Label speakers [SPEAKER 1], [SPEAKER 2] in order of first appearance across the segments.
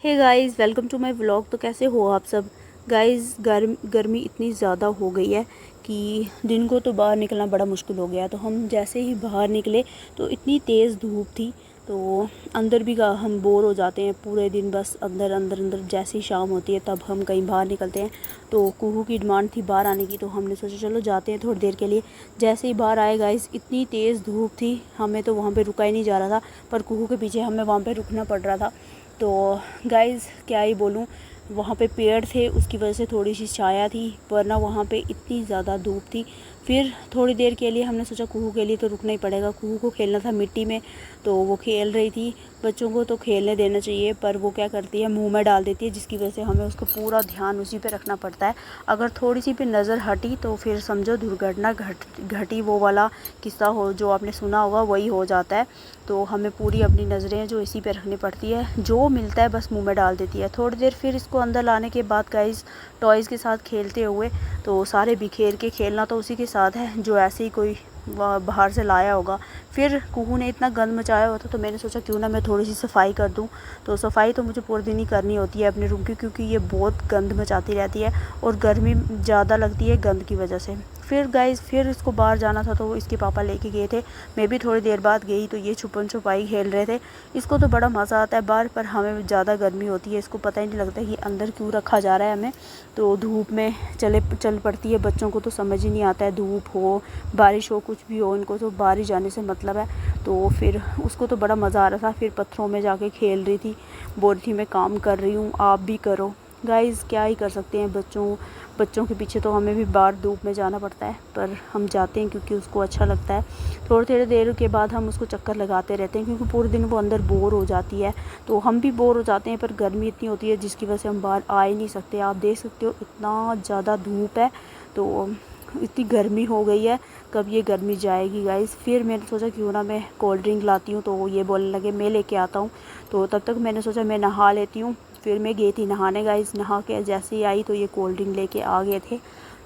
[SPEAKER 1] Hey guys, welcome to my vlog. तो कैसे हो आप सब गाइस। गर्मी इतनी ज़्यादा हो गई है कि दिन को तो बाहर निकलना बड़ा मुश्किल हो गया। तो हम जैसे ही बाहर निकले तो इतनी तेज़ धूप थी, तो अंदर भी हम बोर हो जाते हैं पूरे दिन, बस अंदर अंदर अंदर। जैसे ही शाम होती है तब हम कहीं बाहर निकलते हैं। तो कुहू की डिमांड थी बाहर आने की, तो हमने सोचा चलो जाते हैं थोड़ी देर के लिए। जैसे ही बाहर आए गाइस, इतनी तेज़ धूप थी, हमें तो वहाँ पे रुका ही नहीं जा रहा था, पर कुहू के पीछे हमें वहाँ पे रुकना पड़ रहा था। तो गाइज़ क्या ही बोलूँ, वहाँ पे पेड़ थे, उसकी वजह से थोड़ी सी छाया थी, वरना वहाँ पे इतनी ज़्यादा धूप थी। फिर थोड़ी देर के लिए हमने सोचा कुहू के लिए तो रुकना ही पड़ेगा। कुहू को खेलना था मिट्टी में, तो वो खेल रही थी। बच्चों को तो खेलने देना चाहिए, पर वो क्या करती है, मुंह में डाल देती है, जिसकी वजह से हमें उसका पूरा ध्यान उसी पे रखना पड़ता है। अगर थोड़ी सी भी नज़र हटी तो फिर समझो दुर्घटना घटी। वो वाला किस्सा हो जो आपने सुना होगा, वही हो जाता है। तो हमें पूरी अपनी नज़रें जो इसी पे रखनी पड़ती है, जो मिलता है बस मुंह में डाल देती है। थोड़ी देर फिर इसको अंदर लाने के बाद गाइस, टॉयज़ के साथ खेलते हुए, तो सारे बिखेर के खेलना तो उसी के साथ है जो ऐसे ही कोई बाहर से लाया होगा। फिर कुहू ने इतना गंद मचाया होता, तो मैंने सोचा क्यों ना मैं थोड़ी सी सफाई कर दूं। तो सफाई तो मुझे पूरे दिन ही करनी होती है अपने रूम की, क्योंकि ये बहुत गंद मचाती रहती है और गर्मी ज़्यादा लगती है गंद की वजह से। फिर गाइस, फिर इसको बाहर जाना था तो इसके पापा लेके गए थे। मैं भी थोड़ी देर बाद गई, तो ये छुपन छुपाई खेल रहे थे। इसको तो बड़ा मज़ा आता है बाहर, पर हमें ज़्यादा गर्मी होती है, इसको पता ही नहीं लगता कि अंदर क्यों रखा जा रहा है हमें। तो धूप में चल पड़ती है। बच्चों को तो समझ ही नहीं आता है, धूप हो बारिश हो कुछ भी हो, इनको तो बाहर ही जाने से मतलब है। तो फिर उसको तो बड़ा मज़ा आ रहा था, फिर पत्थरों में जाके खेल रही थी, बोल रही थी मैं काम कर रही हूँ, आप भी करो। गाइज़ क्या ही कर सकते हैं, बच्चों के पीछे तो हमें भी बाहर धूप में जाना पड़ता है, पर हम जाते हैं क्योंकि उसको अच्छा लगता है। थोड़ी देर के बाद हम उसको चक्कर लगाते रहते हैं, क्योंकि पूरे दिन वो अंदर बोर हो जाती है। तो हम भी बोर हो जाते हैं, पर गर्मी इतनी होती है जिसकी वजह से हम बाहर आ ही नहीं सकते। आप देख सकते हो इतना ज़्यादा धूप है, तो इतनी गर्मी हो गई है, कब ये गर्मी जाएगी गाइस। फिर मैंने सोचा क्यों ना मैं कोल्ड ड्रिंक लाती हूँ, तो ये बोलने लगे मैं लेके आता हूँ। तो तब तक मैंने सोचा मैं नहा लेती हूँ। फिर मैं गई थी नहाने गाइस, नहा के जैसे ही आई तो ये कोल्ड ड्रिंक लेके आ गए थे।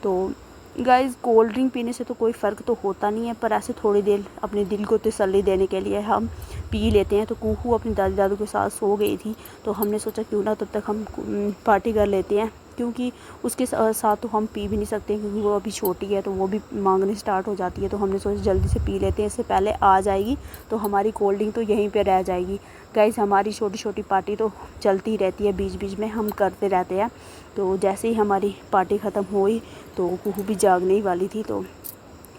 [SPEAKER 1] तो गाइस कोल्ड ड्रिंक पीने से तो कोई फ़र्क तो होता नहीं है, पर ऐसे थोड़ी देर अपने दिल को तसल्ली देने के लिए हम पी लेते हैं। तो कुहू अपनी दादी दादू के साथ सो गई थी, तो हमने सोचा क्यों ना तब तक हम पार्टी कर लेते हैं, क्योंकि उसके साथ तो हम पी भी नहीं सकते, क्योंकि वो अभी छोटी है, तो वो भी मांगने स्टार्ट हो जाती है। तो हमने सोचा जल्दी से पी लेते हैं, इससे पहले आ जाएगी तो हमारी कोल्ड ड्रिंक तो यहीं पे रह जाएगी। गाइस हमारी छोटी छोटी पार्टी तो चलती ही रहती है, बीच बीच में हम करते रहते हैं। तो जैसे ही हमारी पार्टी ख़त्म हुई तो कुहू भी जागने ही वाली थी, तो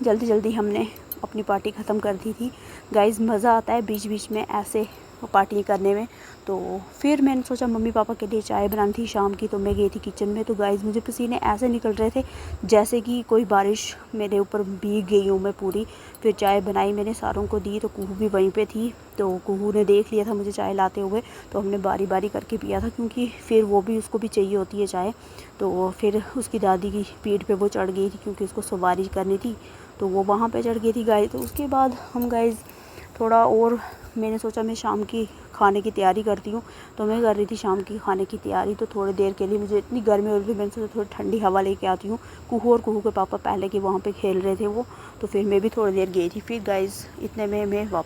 [SPEAKER 1] जल्दी जल्दी हमने अपनी पार्टी ख़त्म कर दी थी। गाइस मज़ा आता है बीच बीच में ऐसे पार्टी करने में। तो फिर मैंने सोचा मम्मी पापा के लिए चाय बनानी थी शाम की, तो मैं गई थी किचन में। तो गाइस मुझे पसीने ऐसे निकल रहे थे जैसे कि कोई बारिश मेरे ऊपर भीग गई हूँ मैं पूरी। फिर चाय बनाई, मैंने सारों को दी, तो कुहू भी वहीं पे थी। तो कुहू ने देख लिया था मुझे चाय लाते हुए, तो हमने बारी बारी करके पिया था, क्योंकि फिर वो भी, उसको भी चाहिए होती है चाय। तो फिर उसकी दादी की पीठ पे वो चढ़ गई थी, क्योंकि उसको सवारी करनी थी, तो वो वहाँ पे चढ़ गई थी गाइस। तो उसके बाद हम गाइस थोड़ा और, मैंने सोचा मैं शाम की खाने की तैयारी करती हूँ। तो मैं कर रही थी शाम की खाने की तैयारी। तो थोड़ी देर के लिए मुझे इतनी गर्मी हो रही थी, मैंने सोचा थोड़ी ठंडी हवा लेके आती हूँ। कुहू और कुहू के पापा पहले के वहाँ पे खेल रहे थे वो, तो फिर मैं भी थोड़ी देर गई थी। फिर गाइस इतने में मैं वापस